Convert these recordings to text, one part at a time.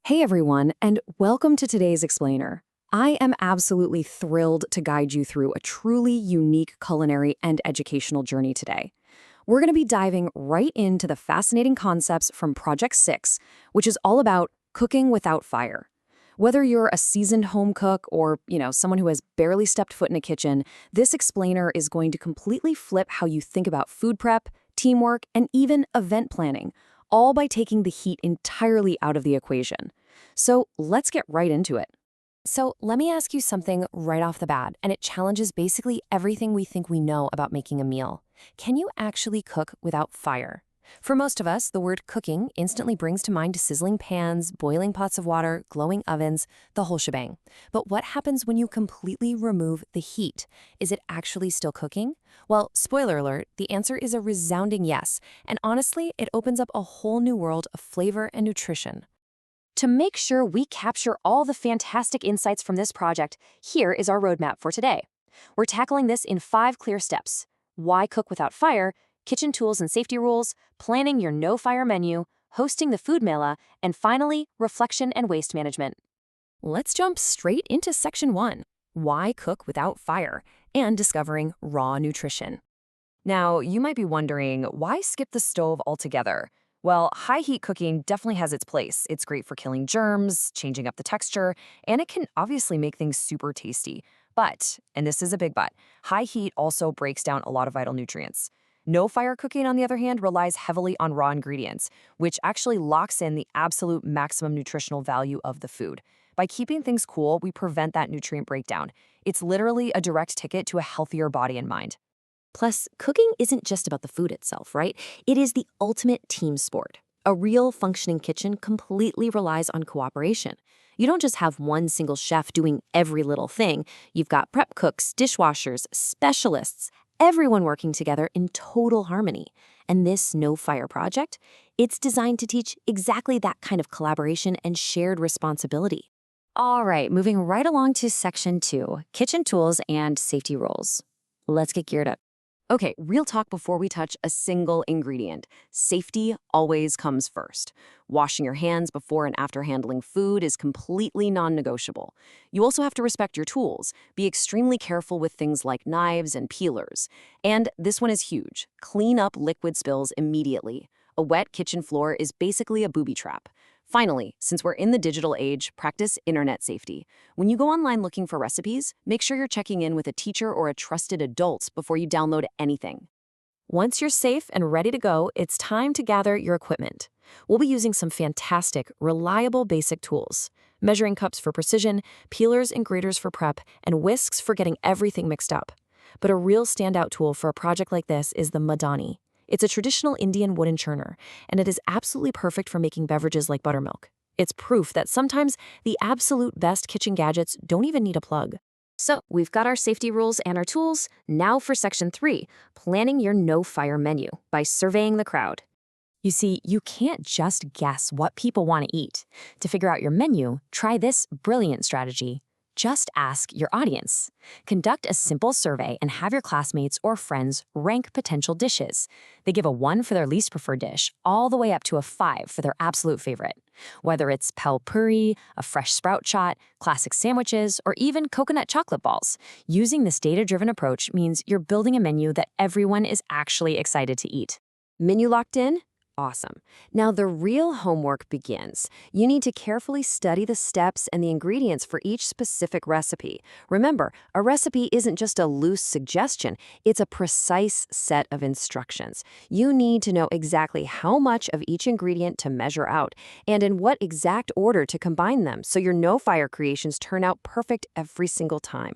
Hey everyone, and welcome to today's Explainer. I am absolutely thrilled to guide you through a truly unique culinary and educational journey today. We're going to be diving right into the fascinating concepts from Project 6, which is all about cooking without fire. Whether you're a seasoned home cook or, someone who has barely stepped foot in a kitchen, this explainer is going to completely flip how you think about food prep, teamwork, and even event planning, all by taking the heat entirely out of the equation. So let's get right into it. So let me ask you something right off the bat, and it challenges basically everything we think we know about making a meal. Can you actually cook without fire? For most of us, the word cooking instantly brings to mind sizzling pans, boiling pots of water, glowing ovens, the whole shebang. But what happens when you completely remove the heat? Is it actually still cooking? Well, spoiler alert, the answer is a resounding yes. And honestly, it opens up a whole new world of flavor and nutrition. To make sure we capture all the fantastic insights from this project, here is our roadmap for today. We're tackling this in 5 clear steps: why cook without fire, kitchen tools and safety rules, planning your no-fire menu, hosting the food mela, and finally, reflection and waste management. Let's jump straight into Section 1, why cook without fire, and discovering raw nutrition. Now, you might be wondering, why skip the stove altogether? Well, high heat cooking definitely has its place. It's great for killing germs, changing up the texture, and it can obviously make things super tasty. But, and this is a big but, high heat also breaks down a lot of vital nutrients. No fire cooking, on the other hand, relies heavily on raw ingredients, which actually locks in the absolute maximum nutritional value of the food. By keeping things cool, we prevent that nutrient breakdown. It's literally a direct ticket to a healthier body and mind. Plus, cooking isn't just about the food itself, right? It is the ultimate team sport. A real functioning kitchen completely relies on cooperation. You don't just have one single chef doing every little thing. You've got prep cooks, dishwashers, specialists, everyone working together in total harmony. And this No Fire project, it's designed to teach exactly that kind of collaboration and shared responsibility. All right, moving right along to Section 2, kitchen tools and safety rules. Let's get geared up. Okay, real talk before we touch a single ingredient. Safety always comes first. Washing your hands before and after handling food is completely non-negotiable. You also have to respect your tools. Be extremely careful with things like knives and peelers. And this one is huge. Clean up liquid spills immediately. A wet kitchen floor is basically a booby trap. Finally, since we're in the digital age, practice internet safety. When you go online looking for recipes, make sure you're checking in with a teacher or a trusted adult before you download anything. Once you're safe and ready to go, it's time to gather your equipment. We'll be using some fantastic, reliable basic tools. Measuring cups for precision, peelers and graters for prep, and whisks for getting everything mixed up. But a real standout tool for a project like this is the Madani. It's a traditional Indian wooden churner, and it is absolutely perfect for making beverages like buttermilk. It's proof that sometimes the absolute best kitchen gadgets don't even need a plug. So, we've got our safety rules and our tools. Now for Section 3, planning your no-fire menu by surveying the crowd. You see, you can't just guess what people want to eat. To figure out your menu, try this brilliant strategy. Just ask your audience. Conduct a simple survey and have your classmates or friends rank potential dishes. They give a 1 for their least preferred dish, all the way up to a 5 for their absolute favorite. Whether it's bhel puri, a fresh sprout chaat, classic sandwiches, or even coconut chocolate balls, using this data-driven approach means you're building a menu that everyone is actually excited to eat. Menu locked in? Awesome. Now the real homework begins. You need to carefully study the steps and the ingredients for each specific recipe. Remember, a recipe isn't just a loose suggestion, it's a precise set of instructions. You need to know exactly how much of each ingredient to measure out and in what exact order to combine them so your no-fire creations turn out perfect every single time.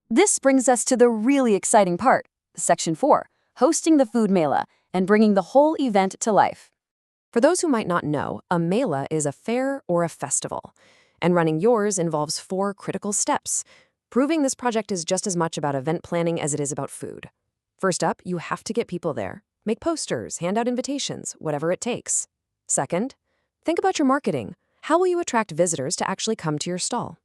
This brings us to the really exciting part, Section 4, hosting the food mela and bringing the whole event to life. For those who might not know, a mela is a fair or a festival, and running yours involves 4 critical steps, proving this project is just as much about event planning as it is about food. First up, you have to get people there. Make posters, hand out invitations, whatever it takes. Second, think about your marketing. How will you attract visitors to actually come to your stall?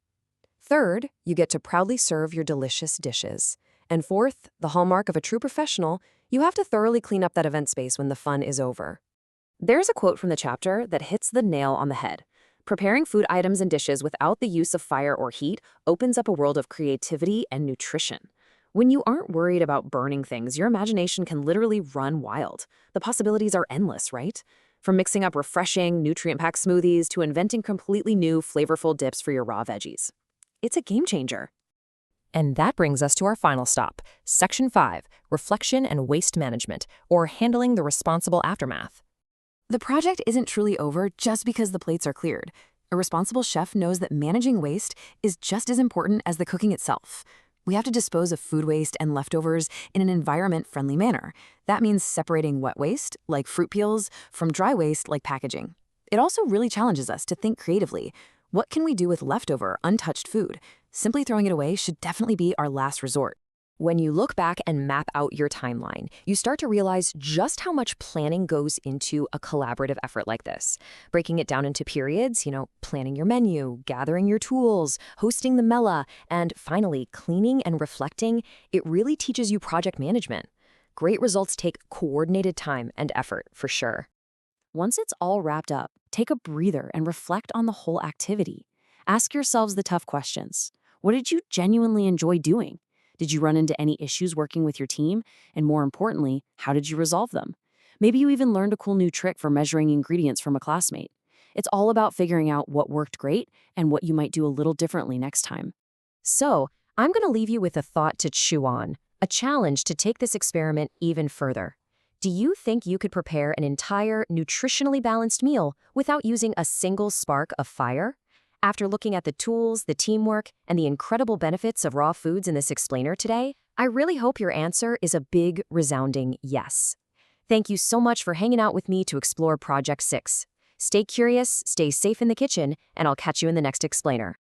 Third, you get to proudly serve your delicious dishes. And fourth, the hallmark of a true professional, you have to thoroughly clean up that event space when the fun is over. There's a quote from the chapter that hits the nail on the head. Preparing food items and dishes without the use of fire or heat opens up a world of creativity and nutrition. When you aren't worried about burning things, your imagination can literally run wild. The possibilities are endless, right? From mixing up refreshing, nutrient-packed smoothies to inventing completely new, flavorful dips for your raw veggies. It's a game changer. And that brings us to our final stop, Section 5, Reflection and Waste Management, or Handling the Responsible Aftermath. The project isn't truly over just because the plates are cleared. A responsible chef knows that managing waste is just as important as the cooking itself. We have to dispose of food waste and leftovers in an environment-friendly manner. That means separating wet waste, like fruit peels, from dry waste, like packaging. It also really challenges us to think creatively. What can we do with leftover, untouched food? Simply throwing it away should definitely be our last resort. When you look back and map out your timeline, you start to realize just how much planning goes into a collaborative effort like this. Breaking it down into periods, planning your menu, gathering your tools, hosting the mela, and finally cleaning and reflecting, it really teaches you project management. Great results take coordinated time and effort, for sure. Once it's all wrapped up, take a breather and reflect on the whole activity. Ask yourselves the tough questions. What did you genuinely enjoy doing? Did you run into any issues working with your team? And more importantly, how did you resolve them? Maybe you even learned a cool new trick for measuring ingredients from a classmate. It's all about figuring out what worked great and what you might do a little differently next time. So, I'm going to leave you with a thought to chew on, a challenge to take this experiment even further. Do you think you could prepare an entire, nutritionally balanced meal without using a single spark of fire? After looking at the tools, the teamwork, and the incredible benefits of raw foods in this explainer today, I really hope your answer is a big, resounding yes. Thank you so much for hanging out with me to explore Project 6. Stay curious, stay safe in the kitchen, and I'll catch you in the next explainer.